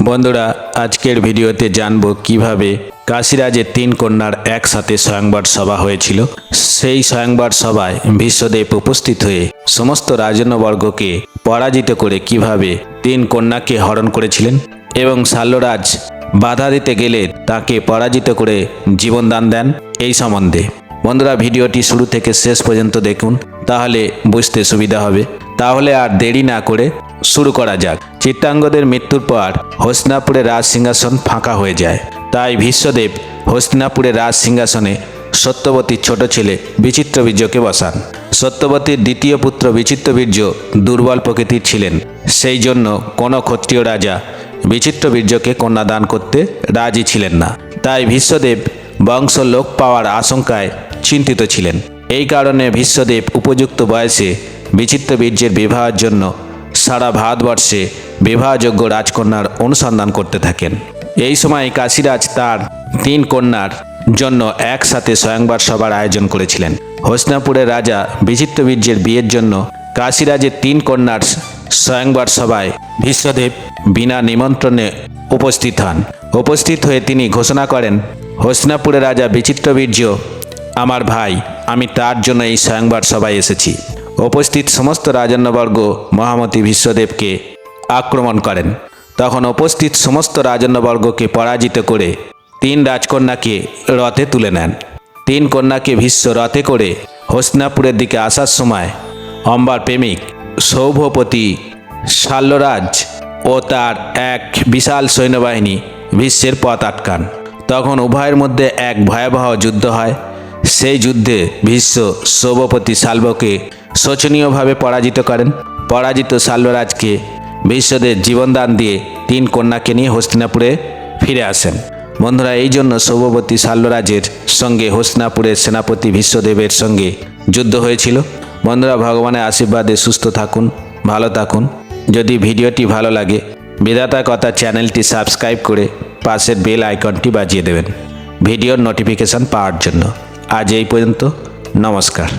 বন্ধুরা, আজকের ভিডিওতে জানবো কিভাবে কাশীরাজের 3 কন্যার একসাথে স্বয়ংবর সভা হয়েছিল। সেই স্বয়ংবর সভায় ভীষ্মদেব উপস্থিত হয়ে সমস্ত রাজন্যবর্গকে পরাজিত করে কিভাবে 3 কন্যাকে হরণ করেছিলেন এবং শাল্যরাজ বাধা দিতে গেলে তাকে পরাজিত করে জীবনদান দেন, এই সম্বন্ধে বন্ধুরা ভিডিওটি শুরু থেকে শেষ পর্যন্ত দেখুন, তাহলে বুঝতে সুবিধা হবে। তাহলে আর দেরি না করে শুরু করা যাক। চিত্রাঙ্গদের মৃত্যুর পর হস্তিনাপুরের রাজ সিংহাসন ফাঁকা হয়ে যায়। তাই ভীষ্মদেব হস্তিনাপুরের রাজ সিংহাসনে সত্যবতীর ছোট ছেলে বিচিত্রবীর্যকে বসান। সত্যবতীর দ্বিতীয় পুত্র বিচিত্রবীর্য দুর্বল প্রকৃতির ছিলেন, সেই জন্য কোনো ক্ষত্রিয় রাজা বিচিত্রবীর্যকে কন্যাদান করতে রাজি ছিলেন না। তাই ভীষ্মদেব বংশ লোপ পাওয়ার আশঙ্কায় চিন্তিত ছিলেন। এই কারণে ভীষ্মদেব উপযুক্ত বয়সে বিচিত্রবীর্যের বিবাহের জন্য সারা ভারতবর্ষে বিবাহযোগ্য রাজকন্যার অনুসন্ধান করতে থাকেন। এই সময় কাশীরাজ তার 3 কন্যার জন্য একসাথে স্বয়ংবর সভার আয়োজন করেছিলেন। হস্তিনাপুরের রাজা বিচিত্রবীর্যের বিয়ের জন্য কাশীরাজের 3 কন্যার স্বয়ংবর সভায় ভীষ্মদেব বিনা নিমন্ত্রণে উপস্থিত হন। উপস্থিত হয়ে তিনি ঘোষণা করেন, হস্তিনাপুরের রাজা বিচিত্রবীর্য আমার ভাই, আমি তার জন্য এই স্বয়ংবর সভায় এসেছি। উপস্থিত সমস্ত রাজন্যবর্গ মহামতি ভীষ্মদেবকে আক্রমণ করেন। তখন উপস্থিত সমস্ত রাজন্যবর্গকে পরাজিত করে 3 রাজকন্যাকে রথে তুলে নেন। 3 কন্যাকে ভীষ্ম রথে করে হস্তিনাপুরের দিকে আসার সময় অম্বার প্রেমিক সৌভপতি শাল্যরাজ ও তার এক বিশাল সৈন্যবাহিনী ভীষ্মের পথ আটকান। তখন উভয়ের মধ্যে এক ভয়াবহ যুদ্ধ হয়। সেই যুদ্ধে ভীষ্ম সৌভপতি শাল্বকে শোচনীয়ভাবে পরাজিত করেন। পরাজিত শাল্যরাজকে ভীষ্মদেব জীবনদান দিয়ে 3 কন্যাকে নিয়ে হস্তিনাপুরে ফিরে আসেন। বন্ধুরা, এই জন্য সৌভপতি শাল্যরাজের সঙ্গে হস্তিনাপুরের সেনাপতি ভীষ্মদেবের সঙ্গে যুদ্ধ হয়েছিল। বন্ধুরা, ভগবানের আশীর্বাদে সুস্থ থাকুন, ভালো থাকুন। যদি ভিডিওটি ভালো লাগে বিধাতা কথা চ্যানেলটি সাবস্ক্রাইব করে পাশের বেল আইকনটি বাজিয়ে দেবেন ভিডিওর নোটিফিকেশন পাওয়ার জন্য। আজ এই পর্যন্ত, নমস্কার।